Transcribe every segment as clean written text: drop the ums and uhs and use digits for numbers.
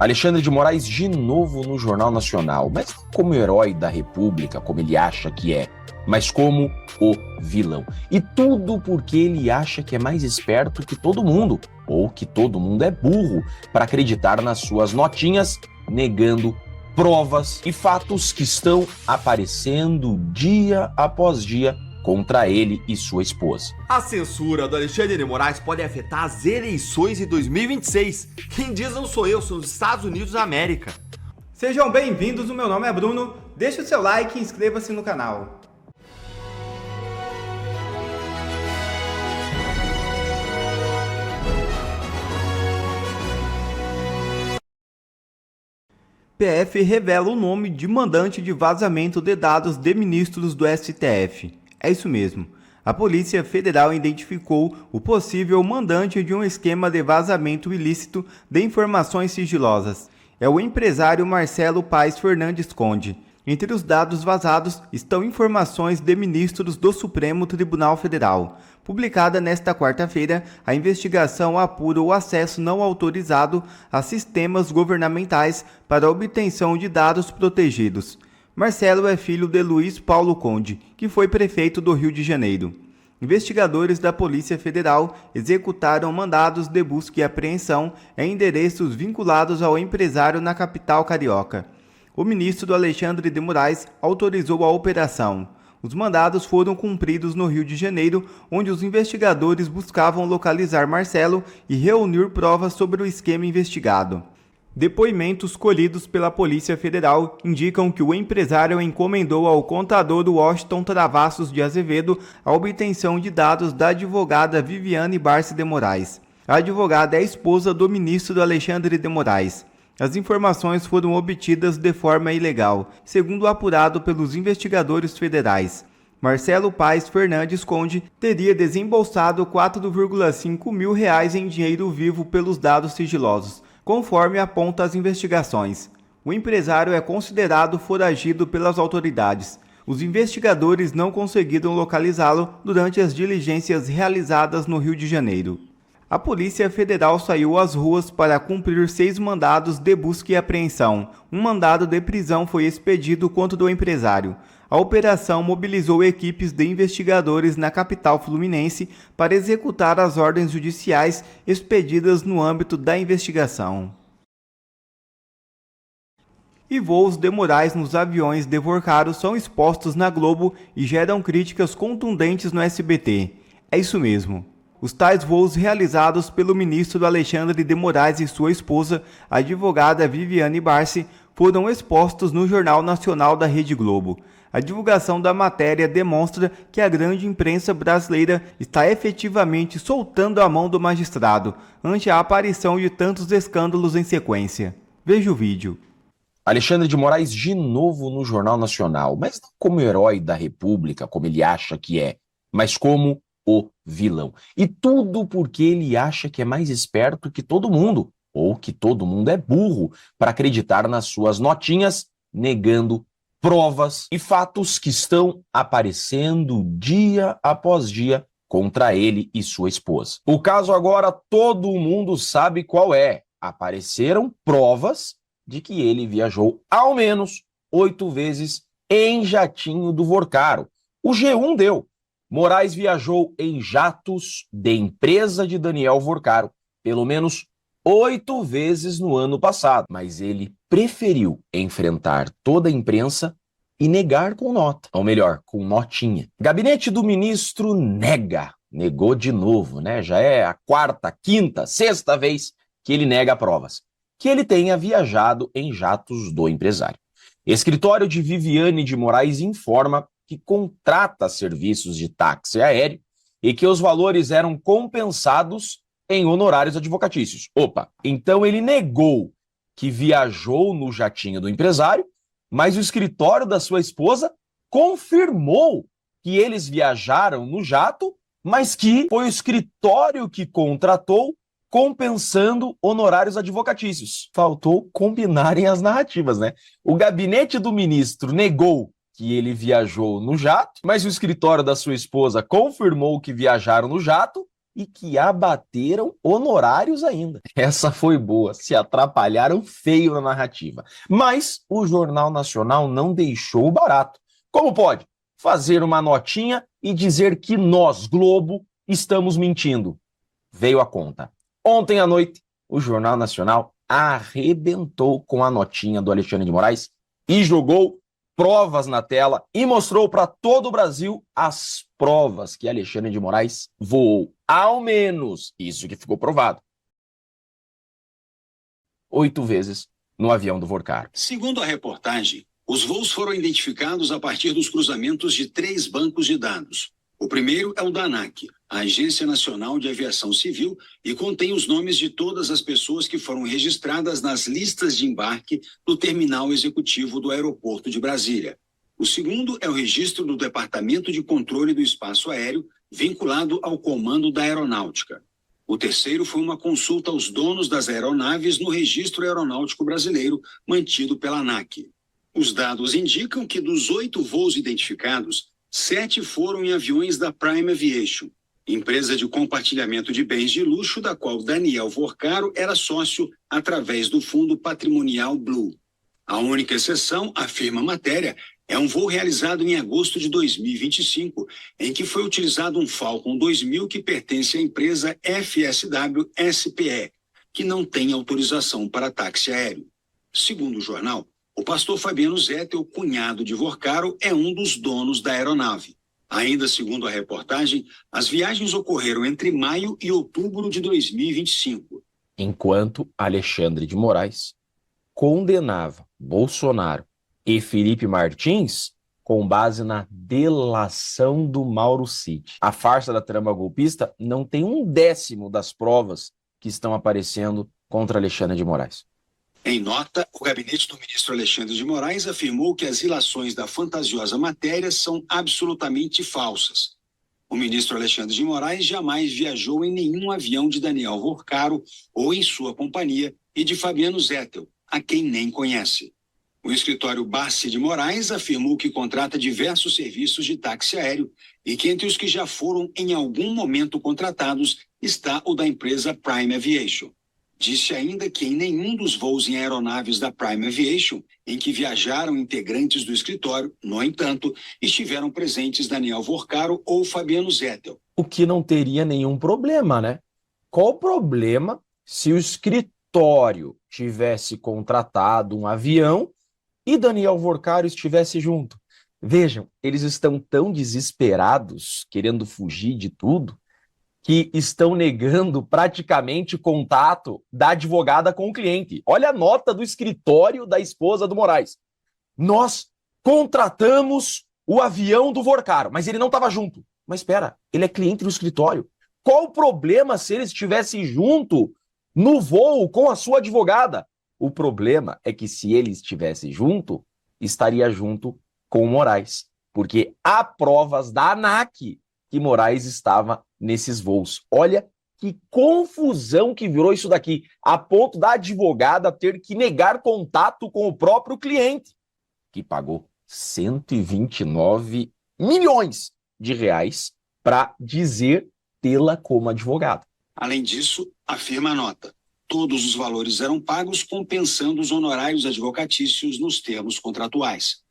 Alexandre de Moraes de novo no Jornal Nacional, mas não como herói da República, como ele acha que é, mas como o vilão. E tudo porque ele acha que é mais esperto que todo mundo, ou que todo mundo é burro, para acreditar nas suas notinhas, negando provas e fatos que estão aparecendo dia após dia contra ele e sua esposa. A censura do Alexandre de Moraes pode afetar as eleições de 2026. Quem diz não sou eu, são os Estados Unidos da América. Sejam bem-vindos, o meu nome é Bruno, deixe o seu like e inscreva-se no canal. PF revela o nome de mandante de vazamento de dados de ministros do STF. É isso mesmo. A Polícia Federal identificou o possível mandante de um esquema de vazamento ilícito de informações sigilosas. É o empresário Marcelo Paes Fernandes Conde. Entre os dados vazados estão informações de ministros do Supremo Tribunal Federal. Publicada nesta quarta-feira, a investigação apura o acesso não autorizado a sistemas governamentais para a obtenção de dados protegidos. Marcelo é filho de Luiz Paulo Conde, que foi prefeito do Rio de Janeiro. Investigadores da Polícia Federal executaram mandados de busca e apreensão em endereços vinculados ao empresário na capital carioca. O ministro Alexandre de Moraes autorizou a operação. Os mandados foram cumpridos no Rio de Janeiro, onde os investigadores buscavam localizar Marcelo e reunir provas sobre o esquema investigado. Depoimentos colhidos pela Polícia Federal indicam que o empresário encomendou ao contador Washington Travassos de Azevedo a obtenção de dados da advogada Viviane Barsi de Moraes. A advogada é esposa do ministro Alexandre de Moraes. As informações foram obtidas de forma ilegal, segundo apurado pelos investigadores federais. Marcelo Paes Fernandes Conde teria desembolsado R$ 4,5 mil em dinheiro vivo pelos dados sigilosos, conforme aponta as investigações. O empresário é considerado foragido pelas autoridades. Os investigadores não conseguiram localizá-lo durante as diligências realizadas no Rio de Janeiro. A Polícia Federal saiu às ruas para cumprir 6 mandados de busca e apreensão. Um mandado de prisão foi expedido contra o empresário. A operação mobilizou equipes de investigadores na capital fluminense para executar as ordens judiciais expedidas no âmbito da investigação. E voos de Moraes nos aviões de Vorcaro são expostos na Globo e geram críticas contundentes no SBT. É isso mesmo. Os tais voos realizados pelo ministro Alexandre de Moraes e sua esposa, a advogada Viviane Barsi, foram expostos no Jornal Nacional da Rede Globo. A divulgação da matéria demonstra que a grande imprensa brasileira está efetivamente soltando a mão do magistrado ante a aparição de tantos escândalos em sequência. Veja o vídeo. Alexandre de Moraes de novo no Jornal Nacional, mas não como herói da República, como ele acha que é, mas como o vilão. E tudo porque ele acha que é mais esperto que todo mundo, ou que todo mundo é burro, para acreditar nas suas notinhas, negando provas e fatos que estão aparecendo dia após dia contra ele e sua esposa. O caso agora todo mundo sabe qual é. Apareceram provas de que ele viajou ao menos 8 vezes em jatinho do Vorcaro. O G1 deu. Moraes viajou em jatos de empresa de Daniel Vorcaro, pelo menos 8 vezes no ano passado, mas ele preferiu enfrentar toda a imprensa e negar com nota, ou melhor, com notinha. Gabinete do ministro negou de novo, né? Já é a 4ª, 5ª, 6ª vez que ele nega provas, que ele tenha viajado em jatos do empresário. Escritório de Viviane de Moraes informa que contrata serviços de táxi aéreo e que os valores eram compensados em honorários advocatícios. Opa, então ele negou que viajou no jatinho do empresário, mas o escritório da sua esposa confirmou que eles viajaram no jato, mas que foi o escritório que contratou compensando honorários advocatícios. Faltou combinarem as narrativas, né? O gabinete do ministro negou que ele viajou no jato, mas o escritório da sua esposa confirmou que viajaram no jato e que abateram honorários ainda. Essa foi boa, se atrapalharam feio na narrativa. Mas o Jornal Nacional não deixou barato. Como pode fazer uma notinha e dizer que nós, Globo, estamos mentindo? Veio a conta. Ontem à noite, o Jornal Nacional arrebentou com a notinha do Alexandre de Moraes e jogou provas na tela e mostrou para todo o Brasil as provas que Alexandre de Moraes voou. Ao menos, isso que ficou provado, 8 vezes no avião do Vorcaro. Segundo a reportagem, os voos foram identificados a partir dos cruzamentos de 3 bancos de dados. O primeiro é o da ANAC, a Agência Nacional de Aviação Civil, e contém os nomes de todas as pessoas que foram registradas nas listas de embarque do terminal executivo do aeroporto de Brasília. O segundo é o registro do Departamento de Controle do Espaço Aéreo, vinculado ao Comando da Aeronáutica. O terceiro foi uma consulta aos donos das aeronaves no Registro Aeronáutico Brasileiro, mantido pela ANAC. Os dados indicam que dos 8 voos identificados, 7 foram em aviões da Prime Aviation, empresa de compartilhamento de bens de luxo da qual Daniel Vorcaro era sócio através do fundo patrimonial Blue. A única exceção, afirma a matéria, é um voo realizado em agosto de 2025, em que foi utilizado um Falcon 2000 que pertence à empresa FSW SPE, que não tem autorização para táxi aéreo. Segundo o jornal, o pastor Fabiano Zettel, cunhado de Vorcaro, é um dos donos da aeronave. Ainda segundo a reportagem, as viagens ocorreram entre maio e outubro de 2025. Enquanto Alexandre de Moraes condenava Bolsonaro e Felipe Martins com base na delação do Mauro Cid. A farsa da trama golpista não tem 1/10 das provas que estão aparecendo contra Alexandre de Moraes. Em nota, o gabinete do ministro Alexandre de Moraes afirmou que as ilações da fantasiosa matéria são absolutamente falsas. O ministro Alexandre de Moraes jamais viajou em nenhum avião de Daniel Vorcaro ou em sua companhia e de Fabiano Zettel, a quem nem conhece. O escritório Bassi de Moraes afirmou que contrata diversos serviços de táxi aéreo e que entre os que já foram em algum momento contratados está o da empresa Prime Aviation. Disse ainda que em nenhum dos voos em aeronaves da Prime Aviation, em que viajaram integrantes do escritório, no entanto, estiveram presentes Daniel Vorcaro ou Fabiano Zettel. O que não teria nenhum problema, né? Qual o problema se o escritório tivesse contratado um avião e Daniel Vorcaro estivesse junto? Vejam, eles estão tão desesperados, querendo fugir de tudo, que estão negando praticamente contato da advogada com o cliente. Olha a nota do escritório da esposa do Moraes. Nós contratamos o avião do Vorcaro, mas ele não estava junto. Mas espera, ele é cliente do escritório. Qual o problema se ele estivesse junto no voo com a sua advogada? O problema é que se ele estivesse junto, estaria junto com o Moraes, porque há provas da ANAC que Moraes estava nesses voos. Olha que confusão que virou isso daqui, a ponto da advogada ter que negar contato com o próprio cliente, que pagou 129 milhões de reais para dizer tê-la como advogada. Além disso, afirma a nota, todos os valores eram pagos compensando os honorários advocatícios nos termos contratuais.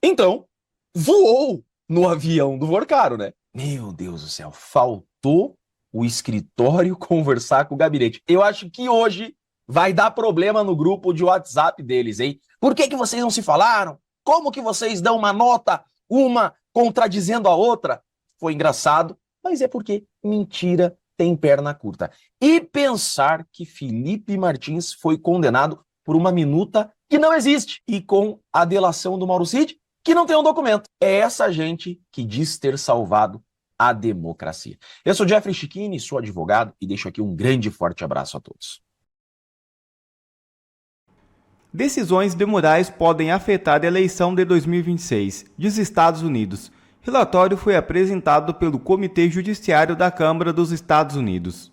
Então, voou no avião do Vorcaro, né? Meu Deus do céu, faltou o escritório conversar com o gabinete. Eu acho que hoje vai dar problema no grupo de WhatsApp deles, hein? Por que vocês não se falaram? Como que vocês dão uma nota, uma contradizendo a outra? Foi engraçado, mas é porque mentira tem perna curta. E pensar que Felipe Martins foi condenado por uma minuta que não existe e com a delação do Mauro Cid, que não tem um documento. É essa gente que diz ter salvado a democracia. Eu sou Jeffrey Chiquini, sou advogado e deixo aqui um grande e forte abraço a todos. Decisões de Moraes podem afetar a eleição de 2026, diz Estados Unidos. Relatório foi apresentado pelo Comitê Judiciário da Câmara dos Estados Unidos.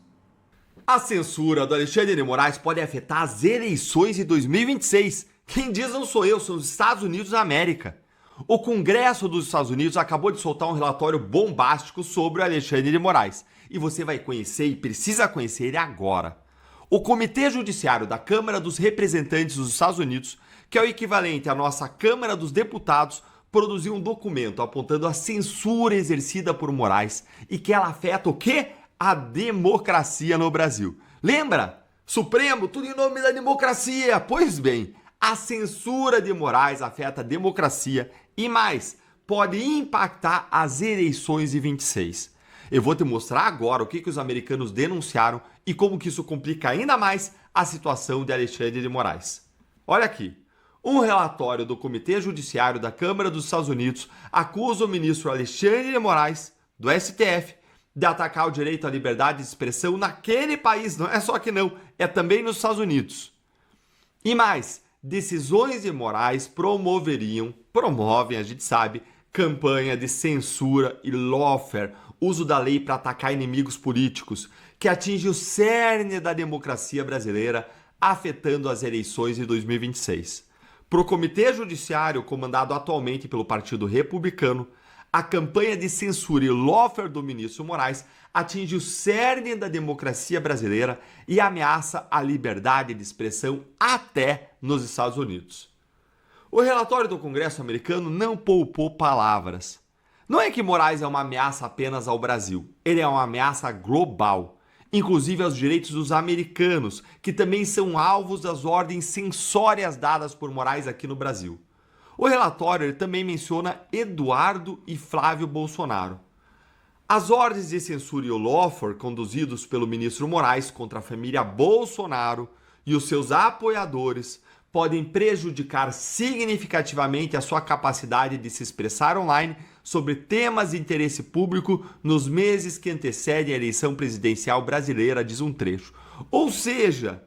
A censura do Alexandre de Moraes pode afetar as eleições de 2026. Quem diz não sou eu, são os Estados Unidos da América. O Congresso dos Estados Unidos acabou de soltar um relatório bombástico sobre o Alexandre de Moraes. e você vai conhecer e precisa conhecer ele agora. O Comitê Judiciário da Câmara dos Representantes dos Estados Unidos, que é o equivalente à nossa Câmara dos Deputados, produziu um documento apontando a censura exercida por Moraes e que ela afeta o quê? A democracia no Brasil. Lembra? Supremo, tudo em nome da democracia. Pois bem, a censura de Moraes afeta a democracia e mais, pode impactar as eleições de 26. Eu vou te mostrar agora o que os americanos denunciaram e como que isso complica ainda mais a situação de Alexandre de Moraes. Olha aqui. Um relatório do Comitê Judiciário da Câmara dos Estados Unidos acusa o ministro Alexandre de Moraes, do STF, de atacar o direito à liberdade de expressão naquele país. Não é só que não, é também nos Estados Unidos. E mais, decisões de Moraes promovem, a gente sabe, campanha de censura e lawfare, uso da lei para atacar inimigos políticos, que atinge o cerne da democracia brasileira, afetando as eleições de 2026. Para o Comitê Judiciário, comandado atualmente pelo Partido Republicano, a campanha de censura e lawfare do ministro Moraes atinge o cerne da democracia brasileira e ameaça a liberdade de expressão até nos Estados Unidos. O relatório do Congresso americano não poupou palavras. Não é que Moraes é uma ameaça apenas ao Brasil, ele é uma ameaça global. Inclusive aos direitos dos americanos, que também são alvos das ordens censórias dadas por Moraes aqui no Brasil. O relatório também menciona Eduardo e Flávio Bolsonaro. As ordens de censura e o lawfare conduzidos pelo ministro Moraes contra a família Bolsonaro e os seus apoiadores podem prejudicar significativamente a sua capacidade de se expressar online sobre temas de interesse público nos meses que antecedem a eleição presidencial brasileira, diz um trecho. Ou seja,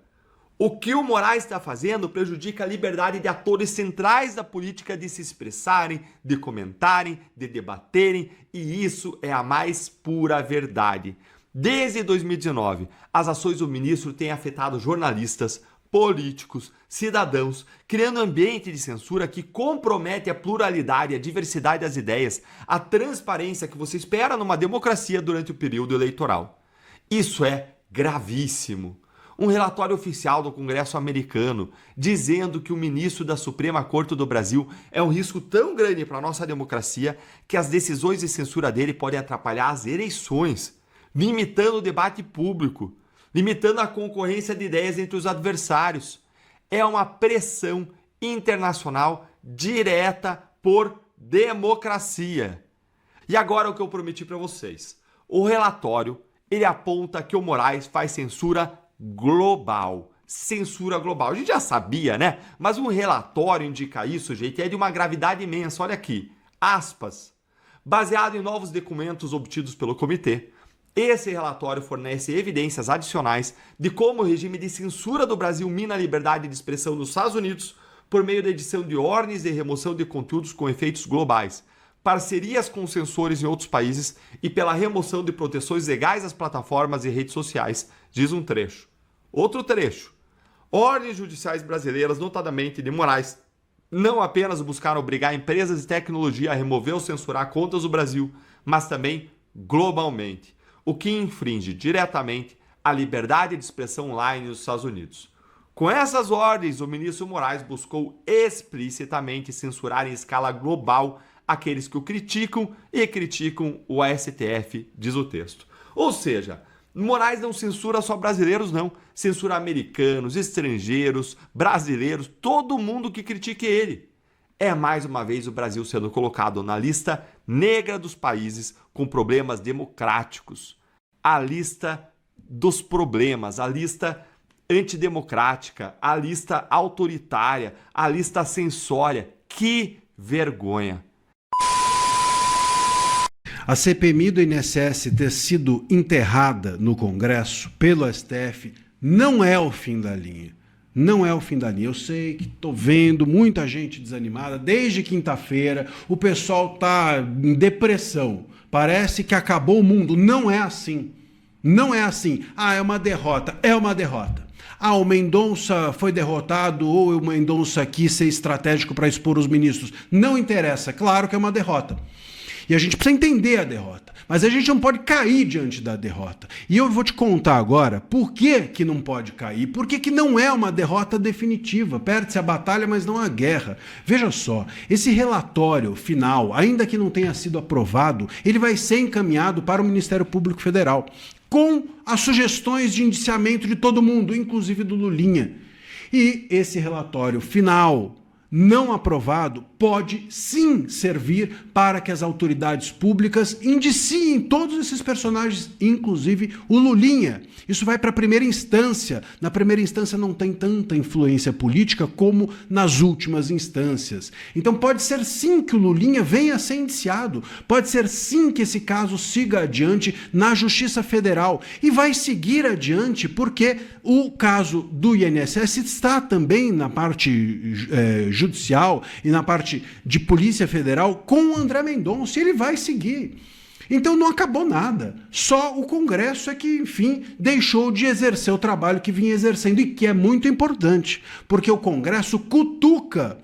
o que o Moraes está fazendo prejudica a liberdade de atores centrais da política de se expressarem, de comentarem, de debaterem, e isso é a mais pura verdade. Desde 2019, as ações do ministro têm afetado jornalistas, políticos, cidadãos, criando um ambiente de censura que compromete a pluralidade, a diversidade das ideias, a transparência que você espera numa democracia durante o período eleitoral. Isso é gravíssimo. Um relatório oficial do Congresso americano dizendo que o ministro da Suprema Corte do Brasil é um risco tão grande para a nossa democracia que as decisões de censura dele podem atrapalhar as eleições, limitando o debate público, limitando a concorrência de ideias entre os adversários. É uma pressão internacional direta por democracia. E agora o que eu prometi para vocês. O relatório, ele aponta que o Moraes faz censura global. Censura global. A gente já sabia, né? Mas um relatório indica isso, gente, é de uma gravidade imensa. Olha aqui, aspas. Baseado em novos documentos obtidos pelo comitê, esse relatório fornece evidências adicionais de como o regime de censura do Brasil mina a liberdade de expressão nos Estados Unidos por meio da edição de ordens de remoção de conteúdos com efeitos globais, parcerias com censores em outros países e pela remoção de proteções legais às plataformas e redes sociais, diz um trecho. Outro trecho. Ordens judiciais brasileiras, notadamente de Moraes, não apenas buscaram obrigar empresas de tecnologia a remover ou censurar contas do Brasil, mas também globalmente, o que infringe diretamente a liberdade de expressão online nos Estados Unidos. Com essas ordens, o ministro Moraes buscou explicitamente censurar em escala global aqueles que o criticam e criticam o STF, diz o texto. Ou seja, Moraes não censura só brasileiros, não. Censura americanos, estrangeiros, brasileiros, todo mundo que critique ele. É mais uma vez o Brasil sendo colocado na lista negra dos países com problemas democráticos. A lista dos problemas, a lista antidemocrática, a lista autoritária, a lista censória. Que vergonha! A CPMI do INSS ter sido enterrada no Congresso pelo STF não é o fim da linha. Não é o fim da linha. Eu sei que estou vendo muita gente desanimada. Desde quinta-feira o pessoal está em depressão. Parece que acabou o mundo. Não é assim. Não é assim. Ah, é uma derrota. É uma derrota. Ah, o Mendonça foi derrotado ou o Mendonça quis ser estratégico para expor os ministros. Não interessa. Claro que é uma derrota. E a gente precisa entender a derrota. Mas a gente não pode cair diante da derrota. E eu vou te contar agora por que não pode cair, por que não é uma derrota definitiva. Perde-se a batalha, mas não a guerra. Veja só, esse relatório final, ainda que não tenha sido aprovado, ele vai ser encaminhado para o Ministério Público Federal, com as sugestões de indiciamento de todo mundo, inclusive do Lulinha. E esse relatório final, não aprovado, pode sim servir para que as autoridades públicas indiciem todos esses personagens, inclusive o Lulinha. Isso vai para a primeira instância. Na primeira instância não tem tanta influência política como nas últimas instâncias. Então pode ser sim que o Lulinha venha a ser indiciado. Pode ser sim que esse caso siga adiante na Justiça Federal. E vai seguir adiante porque o caso do INSS está também na parte judicial e na parte de Polícia Federal com o André Mendonça, e ele vai seguir. Então não acabou nada. Só o Congresso é que, enfim, deixou de exercer o trabalho que vinha exercendo, e que é muito importante, porque o Congresso cutuca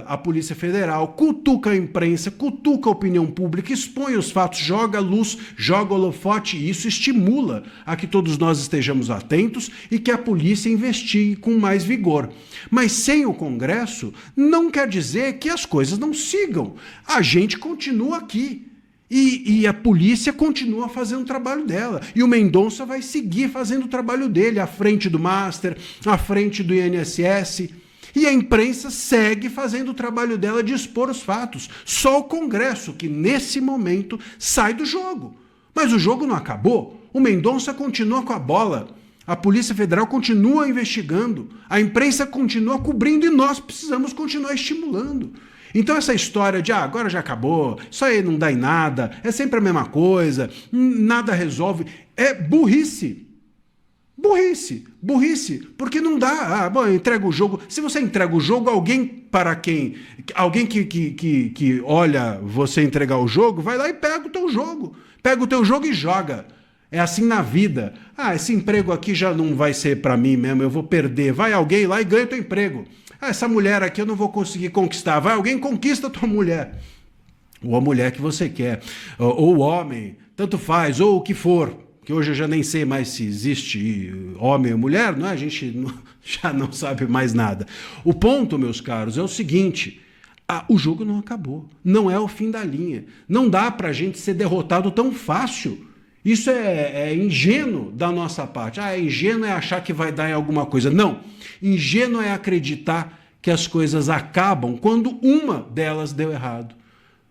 a Polícia Federal, cutuca a imprensa, cutuca a opinião pública, expõe os fatos, joga luz, joga holofote, e isso estimula a que todos nós estejamos atentos e que a polícia investigue com mais vigor. Mas sem o Congresso, não quer dizer que as coisas não sigam. A gente continua aqui. E a polícia continua fazendo o trabalho dela. E o Mendonça vai seguir fazendo o trabalho dele, à frente do Master, à frente do INSS. E a imprensa segue fazendo o trabalho dela de expor os fatos. Só o Congresso, que nesse momento sai do jogo. Mas o jogo não acabou. O Mendonça continua com a bola. A Polícia Federal continua investigando. A imprensa continua cobrindo e nós precisamos continuar estimulando. Então essa história de agora já acabou, isso aí não dá em nada, é sempre a mesma coisa, nada resolve, é burrice. Burrice, porque não dá. Bom, entrega o jogo. Se você entrega o jogo, alguém que olha você entregar o jogo, vai lá e pega o teu jogo. Pega o teu jogo e joga. É assim na vida. Esse emprego aqui já não vai ser para mim mesmo, eu vou perder. Vai alguém lá e ganha o teu emprego. Essa mulher aqui eu não vou conseguir conquistar. Vai alguém e conquista a tua mulher. Ou a mulher que você quer. Ou o homem, tanto faz, ou o que for. Que hoje eu já nem sei mais se existe homem ou mulher, não é? A gente já não sabe mais nada. O ponto, meus caros, é o seguinte: o jogo não acabou, não é o fim da linha. Não dá pra gente ser derrotado tão fácil. Isso é ingênuo da nossa parte. Ingênuo é achar que vai dar em alguma coisa. Não, ingênuo é acreditar que as coisas acabam quando uma delas deu errado.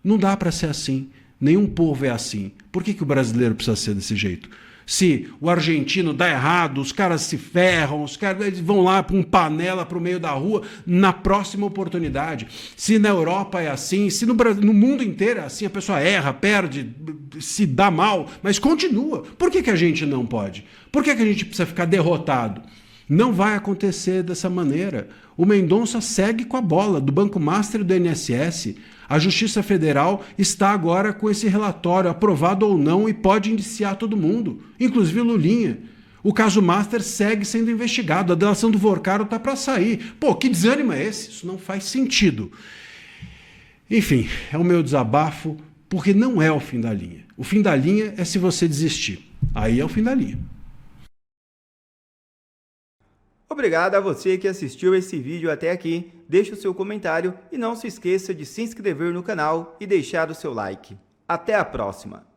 Não dá pra ser assim. Nenhum povo é assim. Por que o brasileiro precisa ser desse jeito? Se o argentino dá errado, os caras se ferram, os caras eles vão lá para um panela para o meio da rua na próxima oportunidade. Se na Europa é assim, se no mundo inteiro é assim, a pessoa erra, perde, se dá mal, mas continua. Por que a gente não pode? Por que a gente precisa ficar derrotado? Não vai acontecer dessa maneira. O Mendonça segue com a bola do Banco Master e do INSS. A Justiça Federal está agora com esse relatório, aprovado ou não, e pode indiciar todo mundo, inclusive o Lulinha. O caso Master segue sendo investigado, a delação do Vorcaro está para sair. Que desânimo é esse? Isso não faz sentido. Enfim, é o meu desabafo, porque não é o fim da linha. O fim da linha é se você desistir. Aí é o fim da linha. Obrigado a você que assistiu esse vídeo até aqui. Deixe o seu comentário e não se esqueça de se inscrever no canal e deixar o seu like. Até a próxima!